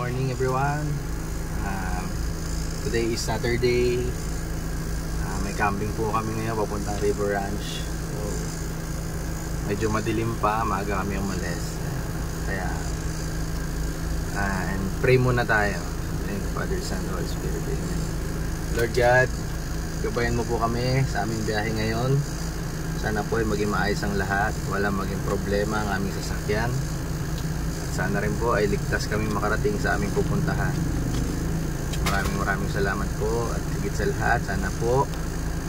morning everyone. Today is Saturday. May camping po kami ngayon papuntang River Ranch. So, medyo madilim pa, maaga kami umalis. Kaya and pray muna tayo. Thank you, Father, Son, Holy Spirit. Amen. Lord God, gabayan mo po kami sa aming biyahe ngayon. Sana po ay maging maayos ang lahat, wala maging problema ang aming sasakyan. At sana rin po ay ligtas kami makarating sa aming pupuntahan. Maraming salamat po, at higit sa lahat, sana po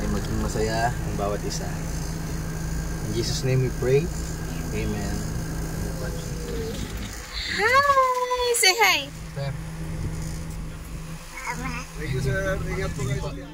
ay maging masaya ang bawat isa. In Jesus' name we pray. Amen. Hi! Say hi! Sir. Thank you, sir. Ingat po kayo.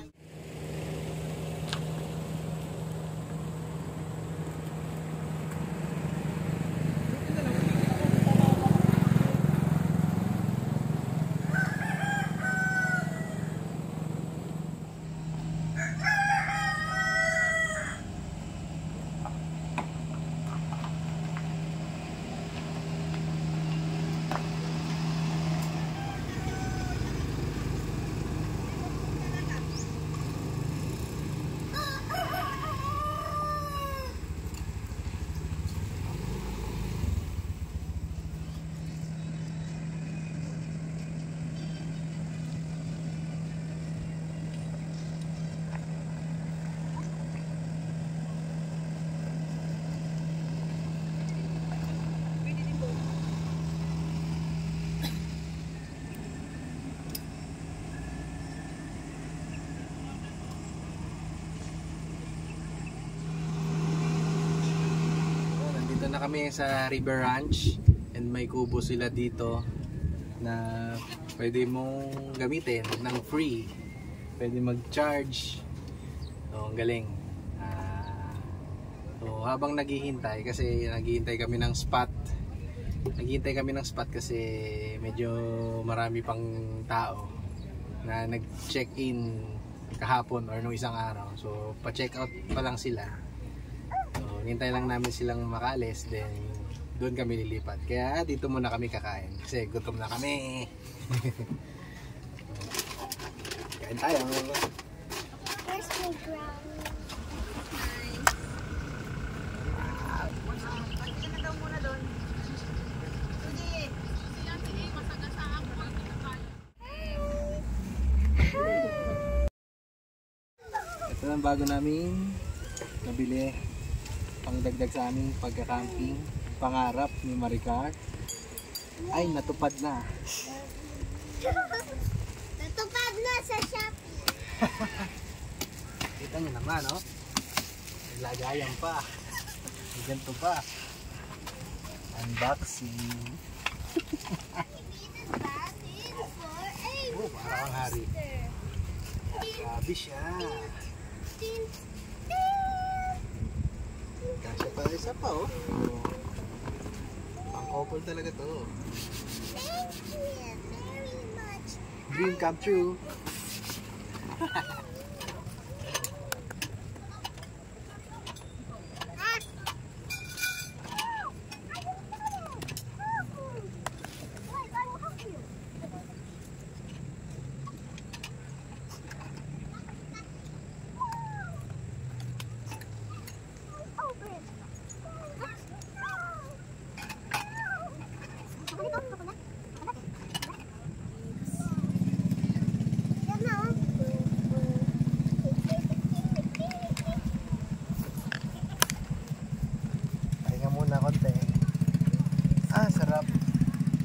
Na kami sa River Ranch and may kubo sila dito na pwede mong gamitin ng free, pwede mag-charge. So ang galing. So habang naghihintay, kasi naghihintay kami ng spot, kasi medyo marami pang tao na nag-check-in kahapon or nung isang araw, so pa-check out pa lang sila. Hintay lang namin silang makalis, then doon kami lilipat. Kaya dito muna kami kakain kasi gutom na kami. Kain tayo. Where's my ground? Ito ang bago namin nabili pang dagdag sa aming pagka-camping. Pangarap ni Maricar ay natupad na. Natupad na sa Shopee. Kita nyo naman, oh. Naglagayan pa. Ganito pa. Unboxing. Oh, parang ang hari. Grabe siya. Kasya pa isa pa, oh. Pang couple talaga to. Thank you very much. Dream come true.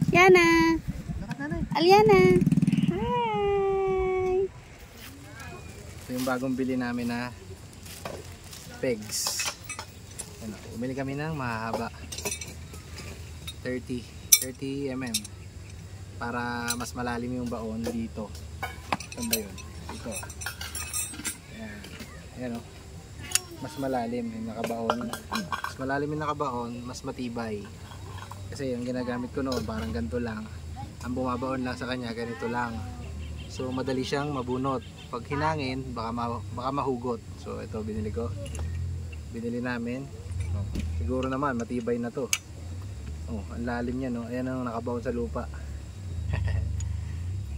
Yana! Aliana! Hi! Ito yung bagong bili namin na pegs. Ano, umili kami ng mahaba 30 mm para mas malalim yung baon dito. Saan ba yun? Ito. Ayan. Ayan, oh. Mas malalim yung nakabaon. Mas malalim yung nakabaon, mas matibay. Kasi yung ginagamit ko noon parang ganito lang. Ang bumabaon lang sa kanya ganito lang. So madali siyang mabunot. Pag hinangin baka mahugot. So ito binili ko. Binili namin. Oh, siguro naman matibay na to. Oh, ang lalim niya, no. Ayan ang nakabaon sa lupa.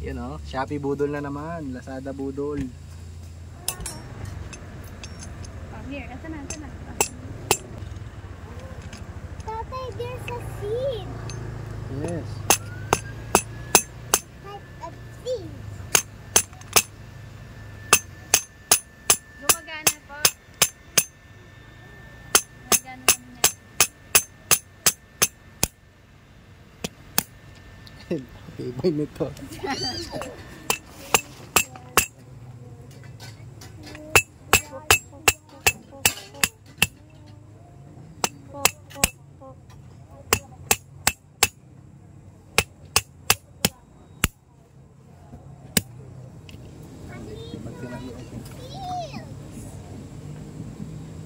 Yun o, Shopee budol na naman. Lazada budol. Oh, here, ito na. Tatay, there's a seed. Yes. Like a seed. Gumagana po. Gumagana kami na. Okay, boy nito.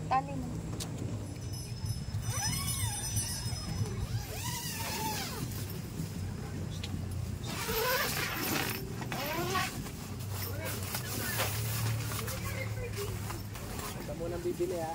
Tali mo. Ito munang bibili ha.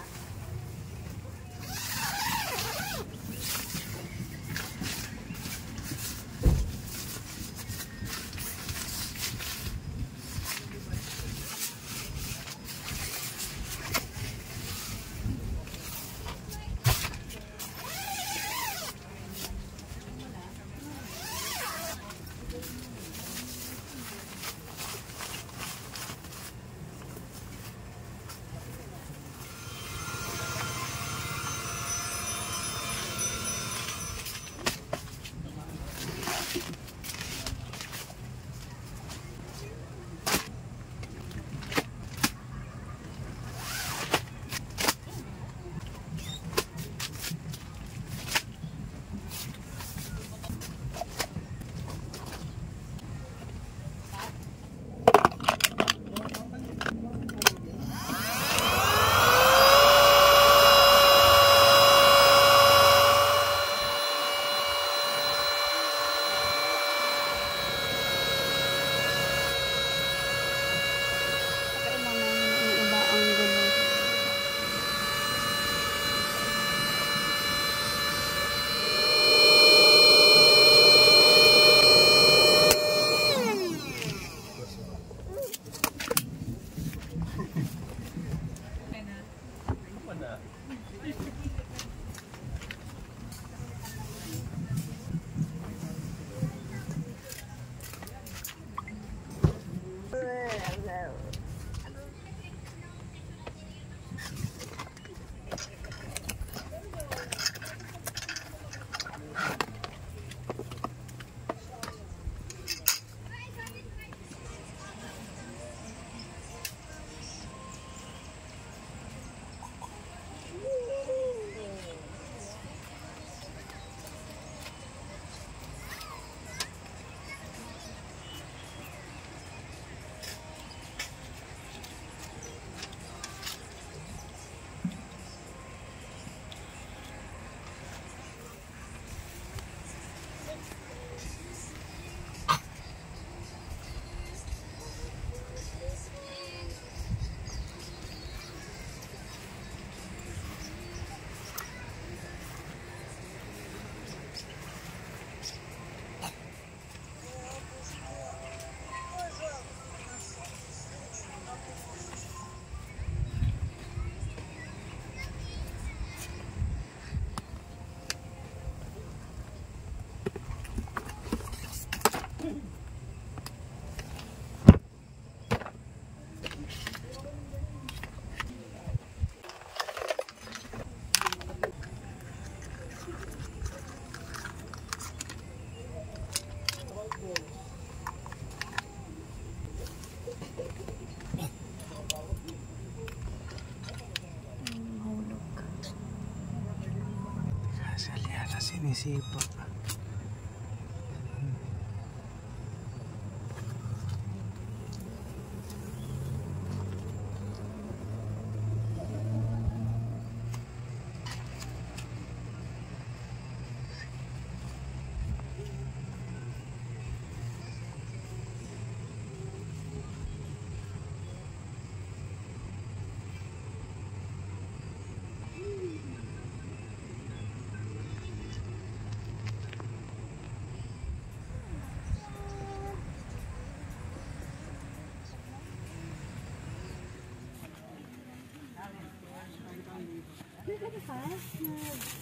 Sinisipa.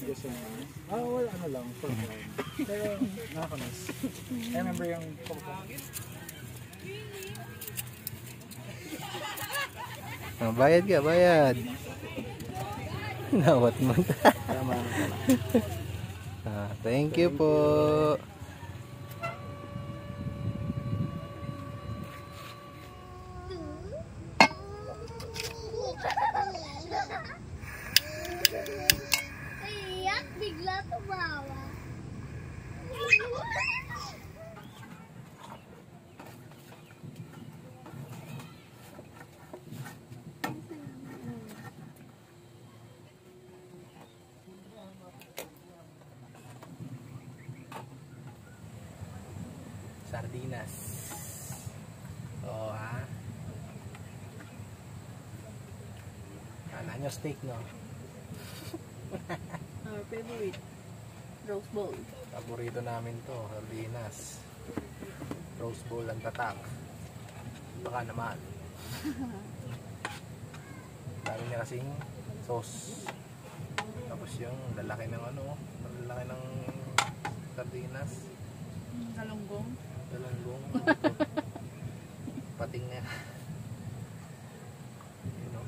Yes, well, ano lang, for fun. Pero, nakakamiss. I remember yung bayad ka, bayad. Nawat mo. Tama. Thank you po. Iyak, bigla tumawa. Sardinas. Oo, ha? Kala nyo steak, no? Our favorite roast bowl. Paborito namin to, sardinas. Roast bowl ang tatak. Baka naman. Dami niya kasing sauce. Tapos yung lalaki ng ano, lalaki ng sardinas. Galunggong. Dalanggong. Pating na. You know.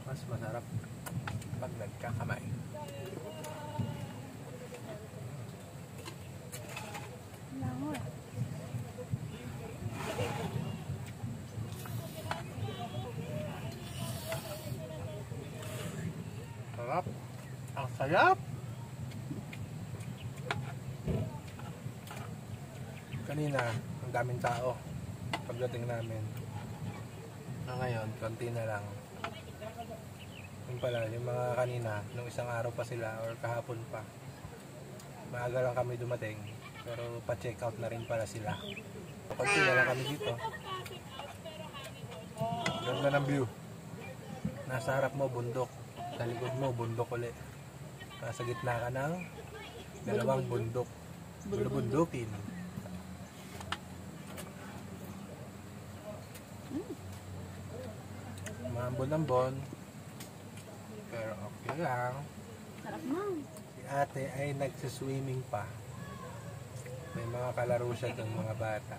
Mas masarap pag nagkakamay. Sarap. Ang sarap. Kanina, ang daming tao pagdating namin. Ngayon, konti na lang. Yung pala, yung mga kanina, nung isang araw pa sila or kahapon pa. Maaga lang kami dumating, pero pa-check out na rin pala sila. Konti na lang kami dito. Ganda ng view. Nasa harap mo, bundok. Sa likod mo, bundok ulit. Nasa gitna ka ng dalawang bundok. Bulubundukin. Mambon-ambon. Pero okay lang. Sarap mo. Si ate ay nagsiswimming pa. May mga kalaro siya ng mga bata.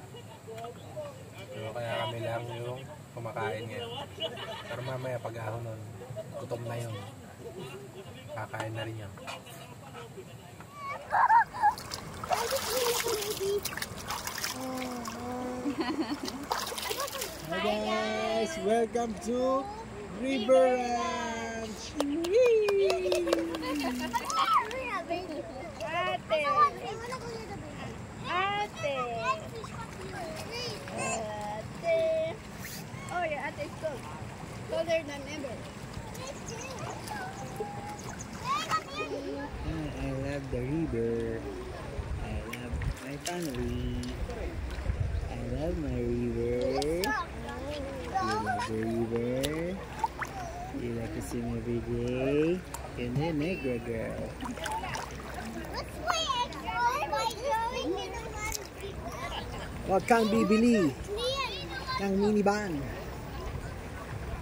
So kaya kami lang yung kumakain ngayon. Pero mamaya pag-ahon nun, gutom na yun. Kakain na rin yun. Hi guys! Welcome to River Ranch! Ate. Ate. Ate. Oh, your ate is cold. Colder than ever. I love the river. I love my family. I love my river. You love the river. You like to swim every day. You're the Negra girl. Huwag kang bibili ng minivan.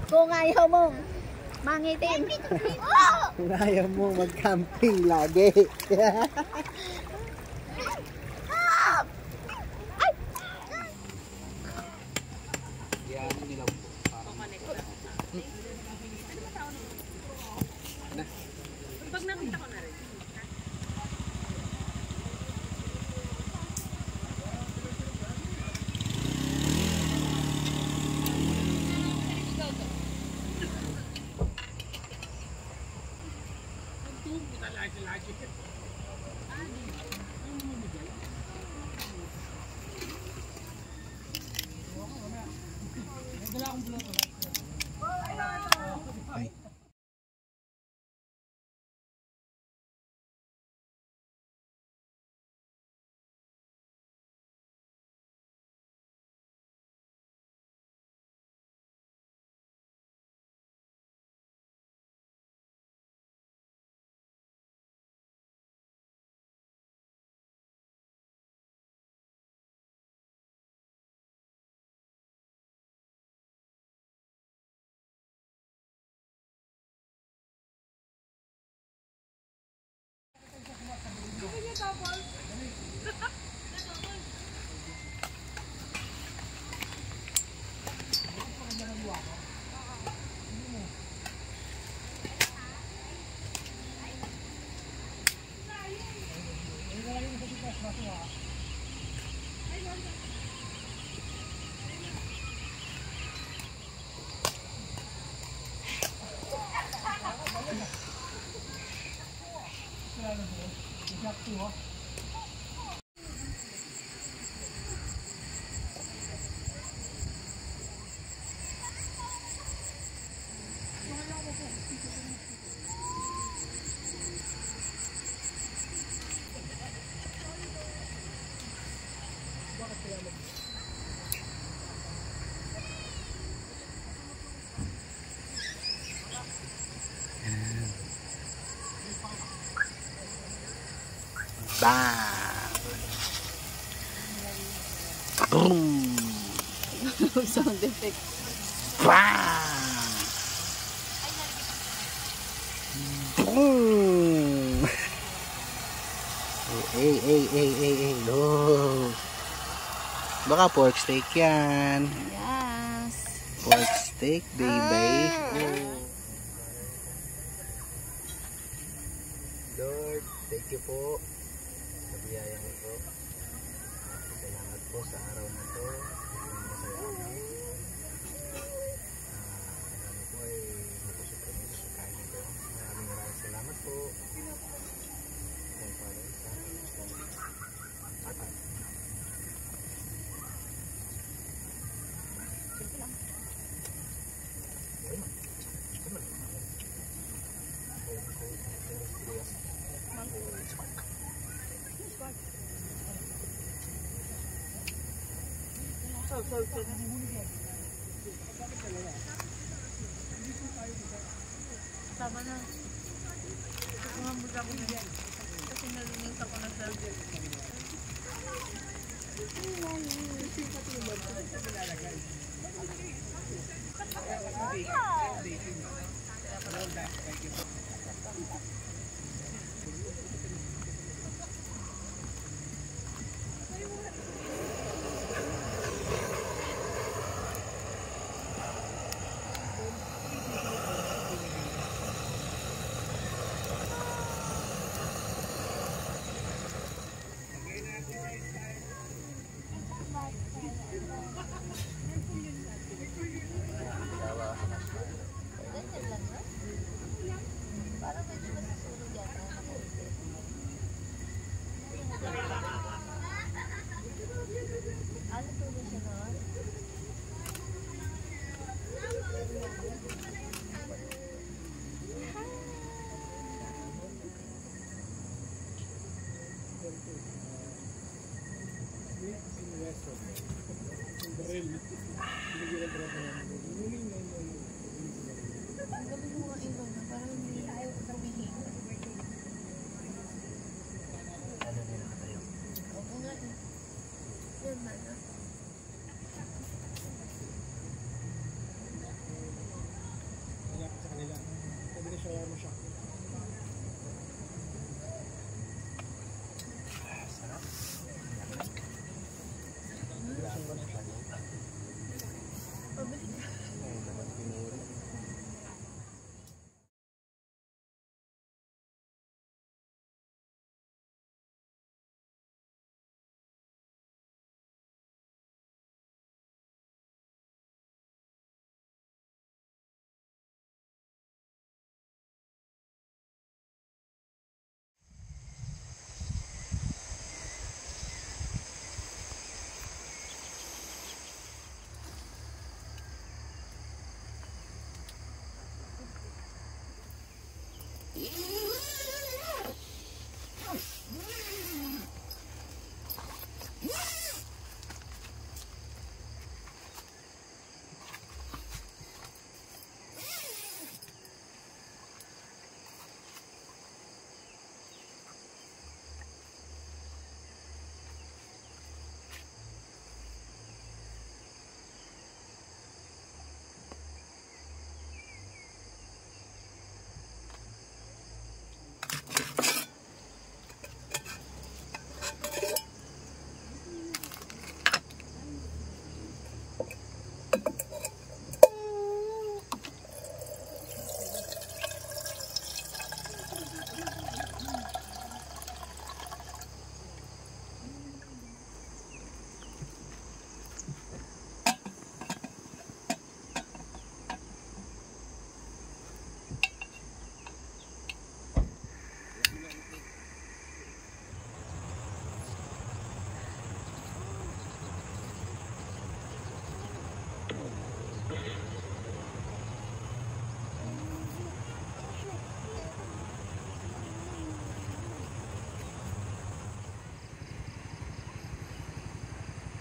Kung ayaw mo, mangitim. Kung ayaw mo mag-camping lagi. Pag nakita ko na rin. Ay. Bang! Boom! Sound effect. Bang! Boom! Hey, no. Baka pork steak yan. Yes. Pork steak, baby. Lord, thank you po sa biyaya mo po. Salamat po sa araw na to. Masaya kami. Ano po ay mapusok kami sa pagkain nito. Maraming salamat po. Tama na. Kumambag ako na yan. Kasi nalinis ako na sa...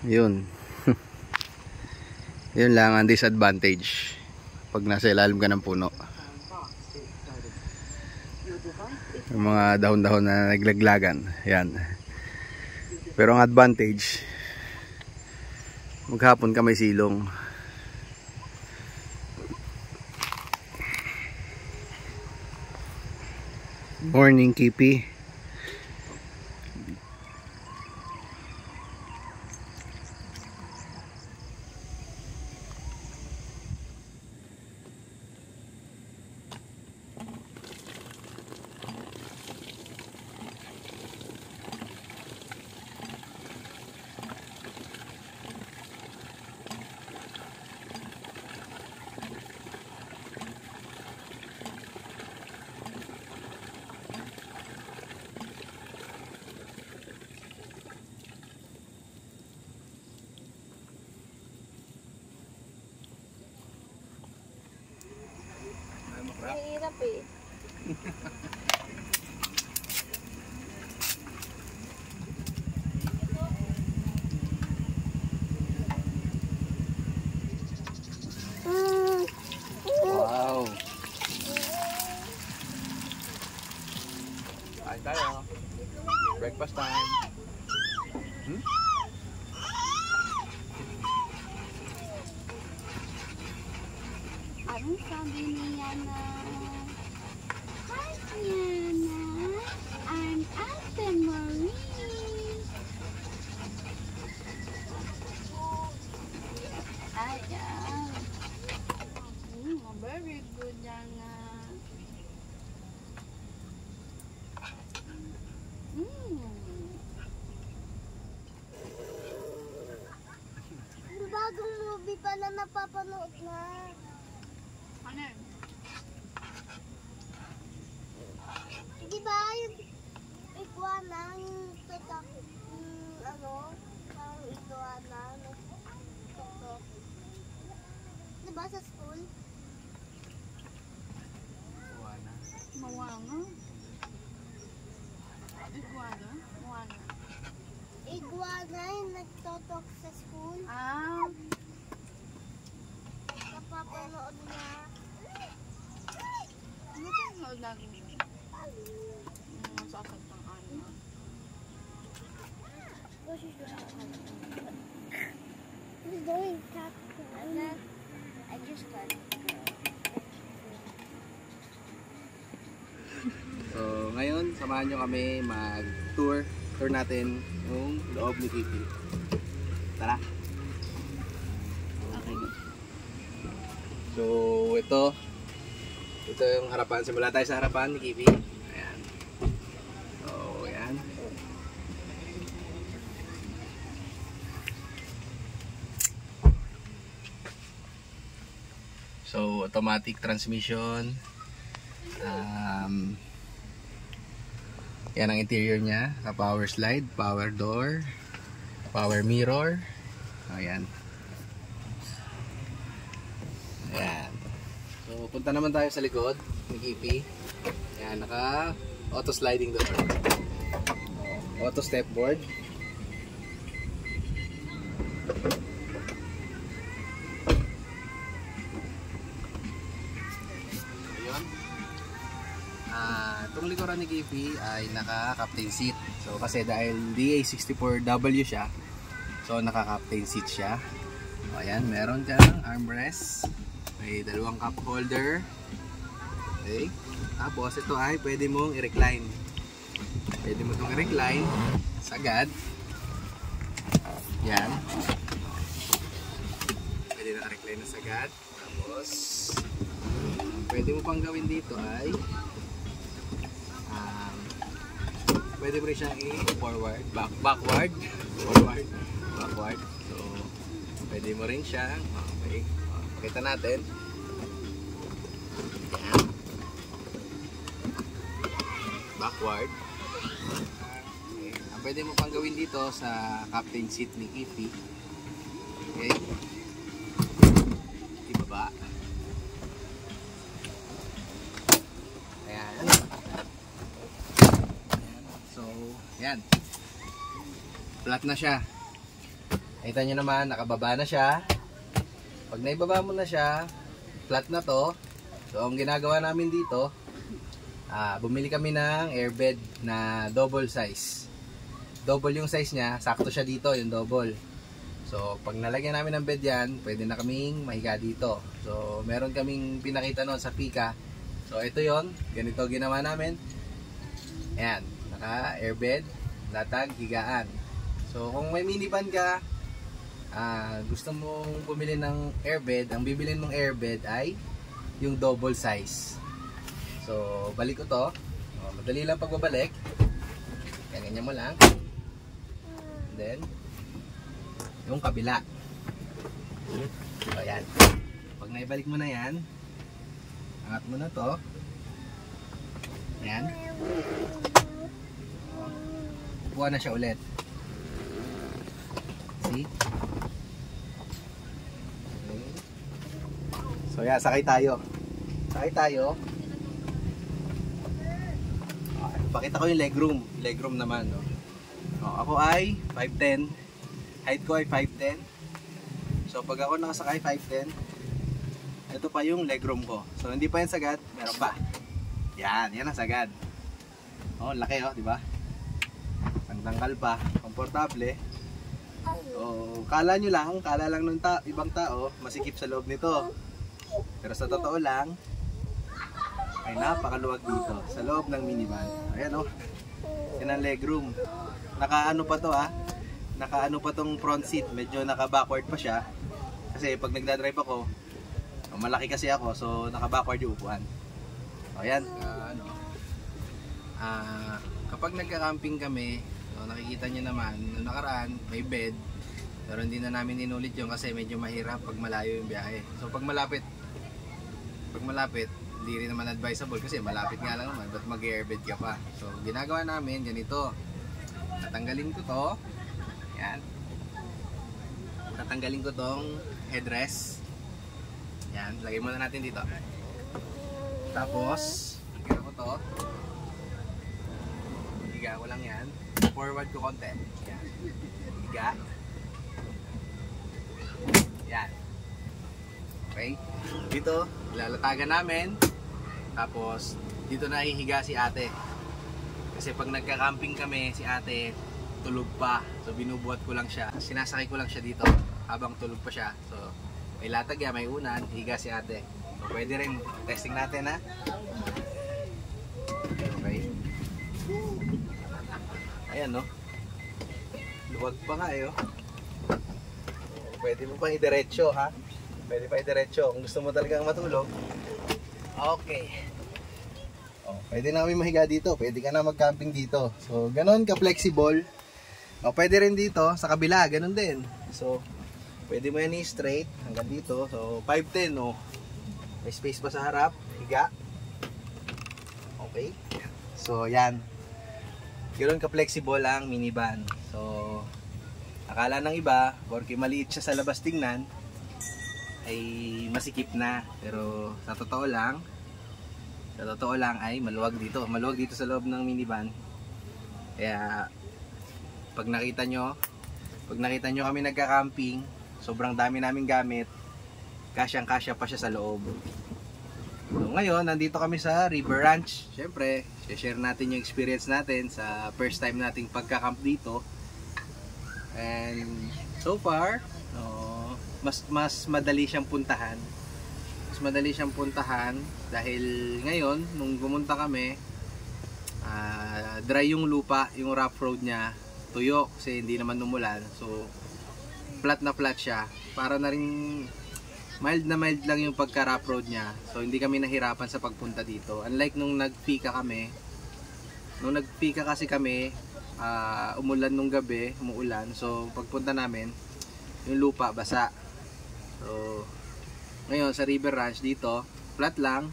Yun. Yun lang ang disadvantage pag nasa ilalim ka ng puno. Yung mga dahon-dahon na naglaglagan. Yan. Pero ang advantage, maghapon ka may silong. Morning, Kipi. Mahirap eh. Wow. Kain tayo. Breakfast time. Anong sabi ni Yana? Hi, Yana. I'm Ate Marie. Ayan. Very good, Yana. Bagong movie pala napapanood na. Ano yun? Di ba yung iguana, yung tutok, ano, parang iguana, tutok. Di ba sa school? Mawanga? Iguana? Mawanga? Iguana yung nagtotok sa school. Ah, Napapanood niya. ano ka nanood lagi mo? Yung masasagtang ano? He's doing cat. I just got it. So, ngayon, samahan nyo kami mag-tour. Tour natin yung loob ni Kipi. Tara! Okay. So, ito yung harapan. Simula tayo sa harapan ni Kipi. Ayan. So, ayan. So, automatic transmission. Yan ang interior niya. Power slide, power door, power mirror. Ayan. Ayan. So, punta naman tayo sa likod ni Kipi. Ayan, naka auto sliding door. Auto step board. Ayun. Itong likuran ni Kipi ay naka-captain seat. So, kasi dahil DA64W siya, so naka-captain seat siya. O, ayan, meron kang armrest. May dalawang cup holder. Okay. Tapos ito ay pwede mong i-recline. Pwede mo itong i-recline. Sagad. Yan. Pwede naka-recline na sagad. Tapos pwede mo pang gawin dito ay pwede mo rin siyang i-forward, backward, forward, backward. So pwede mo rin siyang okay. Pakita natin. Yan. Backward. Okay. Pwede mo pang gawin dito sa captain seat ni Kipi. Okay. Ibaba. Ayan. So, yan. Flat na siya. Nakita nyo naman, nakababa na siya. Pag naibaba mo na siya, flat na to. So ang ginagawa namin dito, bumili kami ng airbed na double size. Double yung size niya, sakto siya dito, yung double. So pag nalagyan namin ng bed yan, pwede na kaming mahiga dito. So meron kaming pinakita noon sa Pika. So ito yon, ganito ginawa namin. Ayan, naka airbed, latag, higaan. So kung may minivan ka, gusto mong bumili ng airbed, ang bibilin mong airbed ay yung double size. So balik ko to, madali lang pagbabalik. Ganyan mo lang. And then yung kabila. So ayan, pag naibalik mo na yan, angat mo na to. Ayan, buwan na siya ulit. See? So yeah, sakay tayo. Sakay tayo. Pakita ko yung legroom. Legroom naman, no? Ako ay 5'10". Height ko ay 5'10". So pag ako nakasakay 5'10", ito pa yung legroom ko. So hindi pa yan sagad, meron pa. Yan ang sagad. Oh, laki oh, di ba? Ang tangkal pa, komportable. So, kala lang ng ibang tao, masikip sa loob nito. Pero sa totoo lang, ay napakaluwag dito sa loob ng minivan. Ayan oh. Yan ang legroom. Nakaano pa to Nakaano pa tong front seat, medyo naka-backward pa siya. Kasi pag nagdadrive ako, malaki kasi ako, so naka-backward yung upuan. Ayan. Kapag nagka-camping kami, nakikita nyo naman, noong nakaraan, may bed. Pero hindi na namin inulit yun kasi medyo mahirap pag malayo yung biyahe. So pag malapit, hindi rin naman advisable kasi malapit nga lang naman, ba't mag-airbed ka pa? So ginagawa namin ganito, tatanggalin ko to. Yan, tatanggalin ko tong headrest. Yan, lagay muna natin dito. Tapos higa ko to, higa ko lang yan, forward ko konti. Yan, higa. Yan. Okay, dito ilalatagan namin. Tapos dito na hihiga si ate. Kasi pag nagka-camping kami, si ate tulog pa. So binubuhat ko lang siya. Sinasakay ko lang siya dito habang tulog pa siya. So may latag yan, may unan, higa si ate. So pwede rin, testing natin ha. Okay. Ayan no. Luwag pa nga eh oh. Pwede mo pang idiretso ha. Pwede pa idiretso kung gusto mo talagang matulog. Okay. Pwede na kami mahiga dito. Pwede ka na mag-camping dito. So, ganon ka-flexible. Pwede rin dito sa kabila. Ganon din. So, pwede mo yan i-straight hanggang dito. So, 5'10". May space pa sa harap. Higa. Okay. So, yan. Ganon ka-flexible ang minivan. So, akala ng iba, porque maliit siya sa labas tingnan, ay masikip na. Pero sa totoo lang ay maluwag dito. Maluwag dito sa loob ng minivan. Kaya pag nakita nyo kami nagka-camping, sobrang dami naming gamit, kasyang-kasya pa siya sa loob. So ngayon, nandito kami sa River Ranch. Siyempre, share natin yung experience natin sa first time nating pagka-camp dito. And so far, mas madali siyang puntahan. Dahil ngayon, nung pumunta kami, dry yung lupa, yung rough road niya, tuyo kasi hindi naman umulan. So flat na flat siya. Para na rin mild na mild lang yung pagka rough road niya. So hindi kami nahirapan sa pagpunta dito. Unlike nung nagpika kami. Nung nagpika kasi kami, umulan nung gabi, umuulan. So pagpunta namin, yung lupa basa. So ngayon sa River Ranch dito, flat lang.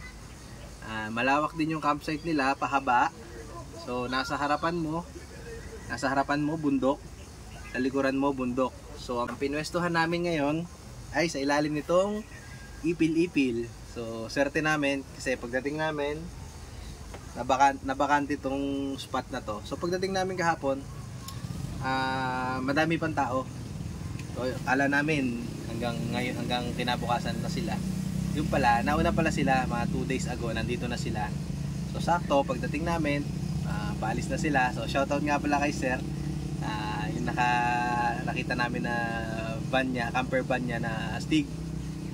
Malawak din yung campsite nila, pahaba. So nasa harapan mo bundok, sa likuran mo bundok. So ang pinwestuhan namin ngayon ay sa ilalim nitong ipil-ipil. So swerte namin kasi pagdating namin nabakante itong spot na to. So pagdating namin kahapon, madami pang tao. So So akala namin hanggang ngayon, hanggang kinabukasan na sila. Yung pala, nauna pala sila mga 2 days ago, nandito na sila. So sakto, pagdating namin, paalis na sila. So shoutout nga pala kay sir. Yung nakita namin na van niya, camper van niya na Stig,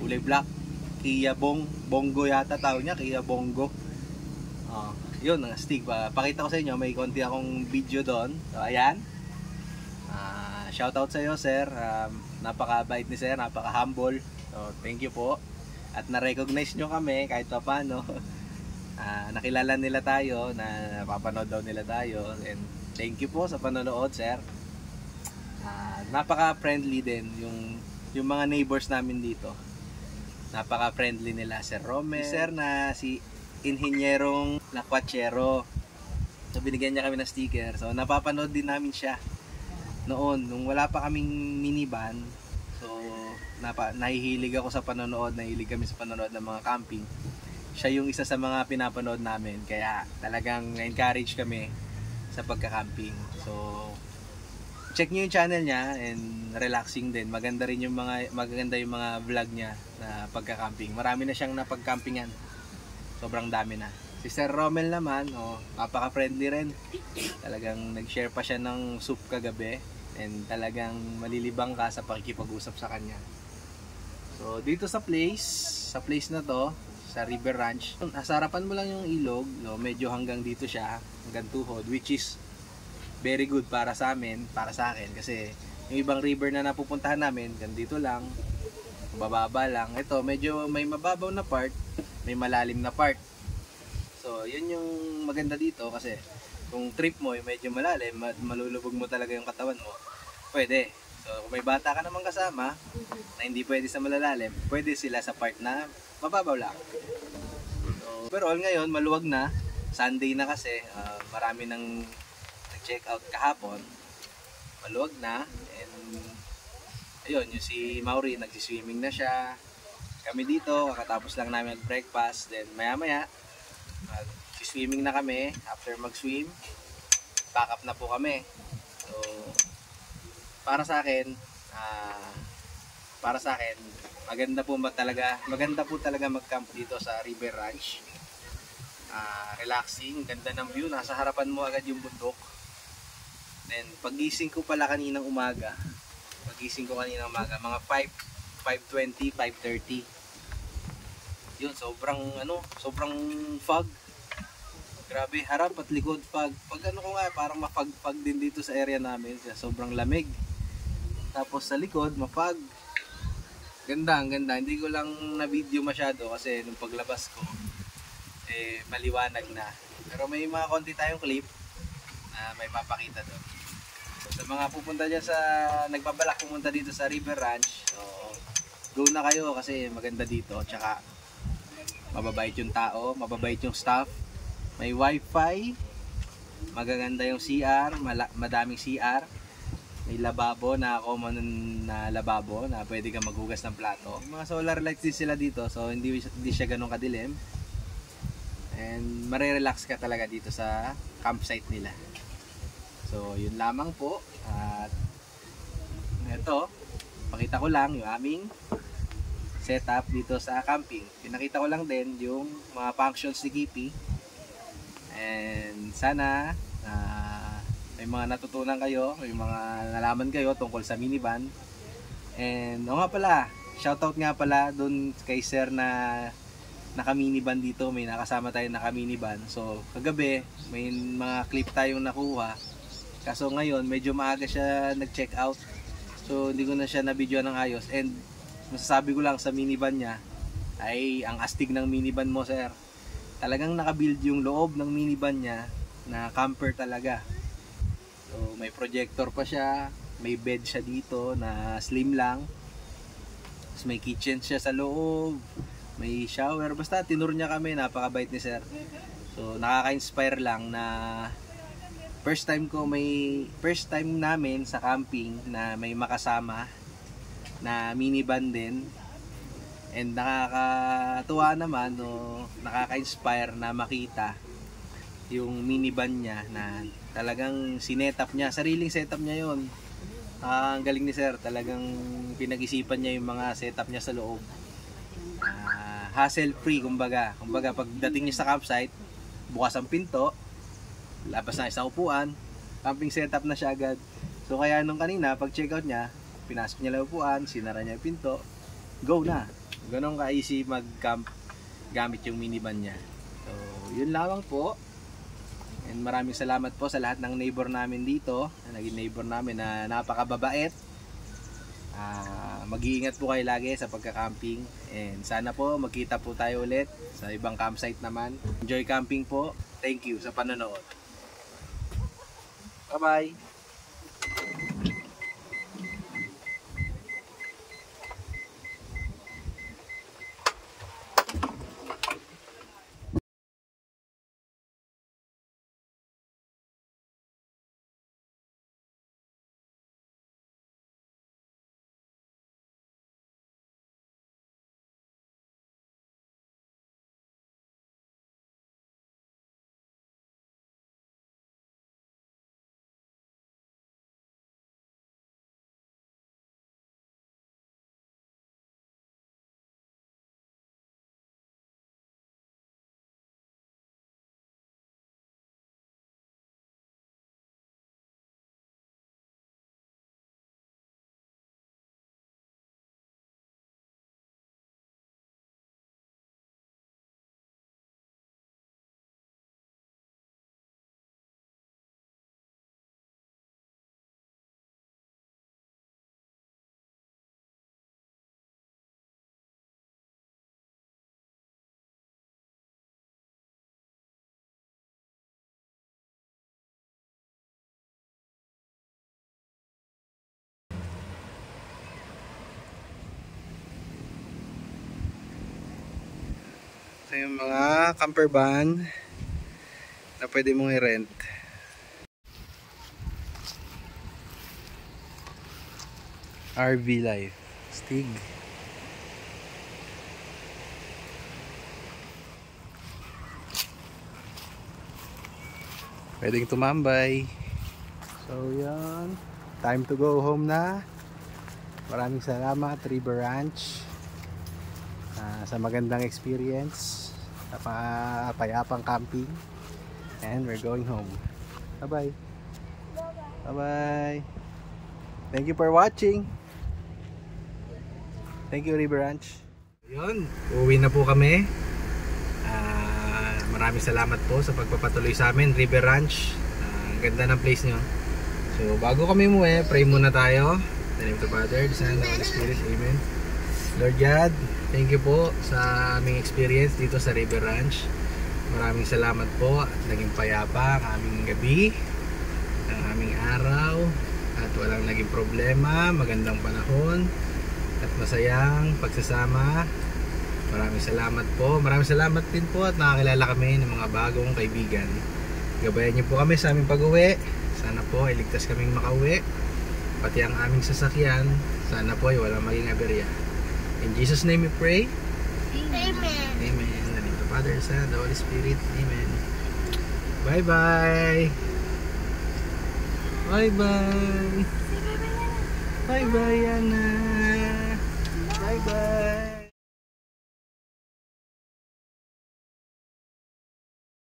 kulay black, Kia Bongo yata tawag niya, Kia Bongo. Yun, ang Stig. Pakita ko sa inyo, may konti akong video doon. So ayan. Shoutout sa iyo sir. Napakabait ni sir, napaka-humble. So thank you po. At na-recognize nyo kami kahit pa paano. Nakilala nila tayo, na napapanood daw nila tayo. And thank you po sa panonood sir. Napaka-friendly din yung mga neighbors namin dito. Napaka-friendly nila, Sir Romel. Si Sir na si Inhinyerong Lacuachero. So binigyan niya kami ng sticker. So napapanood din namin siya noon nung wala pa kaming minivan. So nahihilig ako sa panonood, nahihilig kami sa panonood ng mga camping. Siya yung isa sa mga pinapanood namin, kaya talagang na-encourage kami sa pagka-camping. So check niyo yung channel niya, and relaxing din. Maganda yung mga vlog niya na pagka-camping. Marami na siyang napag-campingan. Sobrang dami na. Si Sir Romel naman, napaka-friendly rin. Talagang nag-share pa siya ng soup kagabi, and talagang malilibang ka sa pakikipag-usap sa kanya. So dito sa place na to, sa River Ranch, sa harapan mo lang yung ilog, medyo hanggang dito siya, hanggang tuhod, which is very good para sa amin, para sa akin, kasi yung ibang river na napupuntahan namin, ganito lang, bababa lang. Ito, medyo may mababaw na part, may malalim na part. So, yun yung maganda dito, kasi kung trip mo yung medyo malalim, malulubog mo talaga yung katawan mo, pwede. So, kung may bata ka naman kasama, na hindi pwede sa malalalim, pwede sila sa part na mababaw lang. So, pero ngayon, maluwag na, Sunday na kasi, marami nang check out kahapon, maluwag na, and ayun, yung si Mauri nagsiswimming na siya, kami dito kakatapos lang namin mag-breakfast, then maya maya mag-swimming na kami. After mag-swim, pack up na po kami. So para sa akin maganda po talaga mag-camp dito sa River Ranch. Relaxing, ganda ng view, nasa harapan mo agad yung bundok. Then pagising ko pala kaninang umaga, mga 5:20, 5:30. Yun, sobrang fog. Grabe, harap at likod fog. Parang mafag-fog din dito sa area namin, kaya sobrang lamig. Tapos sa likod, mafog. Ang ganda. Hindi ko lang na-video masyado kasi nung paglabas ko, maliwanag na. Pero may mga konti tayong clip na may papakita doon. Sa mga pupunta dyan nagbabalak pumunta dito sa River Ranch, so go na kayo kasi maganda dito. Tsaka mababait yung tao, mababait yung staff, may wifi, magaganda yung CR, madaming CR, may lababo na common na lababo na pwede ka maghugas ng plato. May mga solar lights din sila dito, so hindi siya ganun kadilim, and marirelax ka talaga dito sa campsite nila. So yun lamang po, at ito, pakita ko lang yung aming setup dito sa camping. Pinakita ko lang din yung mga functions ni Kipi, and sana may mga natutunan kayo, may mga nalaman kayo tungkol sa minivan. And nga pala, shoutout nga pala dun kay sir na naka-minivan dito, may nakasama tayo naka-minivan. So kagabi may mga clip tayong nakuha. Kaso ngayon, medyo maaga siya nag-check out. So, hindi ko na siya na-video ng ayos. And, masasabi ko lang sa minivan niya, ay ang astig ng minivan mo, sir. Talagang nakabuild yung loob ng minivan niya na camper talaga. So, may projector pa siya. May bed siya dito na slim lang. Tapos may kitchen siya sa loob. May shower. Basta, tinur niya kami. Napakabait ni sir. So, nakaka-inspire lang na first time namin sa camping na may makasama na minivan din, and nakakatuwa naman, nakaka-inspire na makita yung minivan niya na talagang sinetap niya, sariling setup niya yon. Ang galing ni sir, talagang pinag-isipan niya yung mga setup niya sa loob. Hassle free kumbaga. Kumbaga pagdating niya sa campsite, bukas ang pinto, labas na isang upuan, camping setup na siya agad. So kaya nung kanina, pag check out niya, pinasok niya lang upuan, sinara niya yung pinto, go na. Ganun ka-easy mag-camp gamit yung minivan niya. So yun lamang po. And maraming salamat po sa lahat ng neighbor namin dito, naging neighbor namin na napakababait. Mag-iingat po kayo lagi sa pagka-camping. And sana po magkita po tayo ulit sa ibang campsite naman. Enjoy camping po. Thank you sa panonood. Bye-bye! Ito yung mga camper van na pwede mong i-rent. RV Life Stig. Pwedeng tumambay. So yan, time to go home na. Maraming salamat River Ranch sa magandang experience, payapang camping, and we're going home. Bye bye. Bye bye. Thank you for watching. Thank you River Ranch. Yun, uuwi na po kami. Maraming salamat po sa pagpapatuloy sa amin River Ranch. Ang ganda ng place nyo. So bago kami umuwi, pray muna tayo. In the name of the Father, the Son, and the Holy Spirit. Amen. Lord God, thank you po sa aming experience dito sa River Ranch. Maraming salamat po at naging payapa ang aming gabi, ang aming araw, at walang naging problema, magandang panahon at masayang pagsasama. Maraming salamat po. Maraming salamat din po at nakakilala kami ng mga bagong kaibigan. Gabayan niyo po kami sa aming pag-uwi. Sana po ay ligtas kaming makauwi. Pati ang aming sasakyan, sana po ay walang maging aberya. In Jesus' name we pray. Amen. Amen. In the name of the Father, Son, and the Holy Spirit. Amen. Bye-bye. Bye-bye. Bye-bye, Yana. Bye-bye.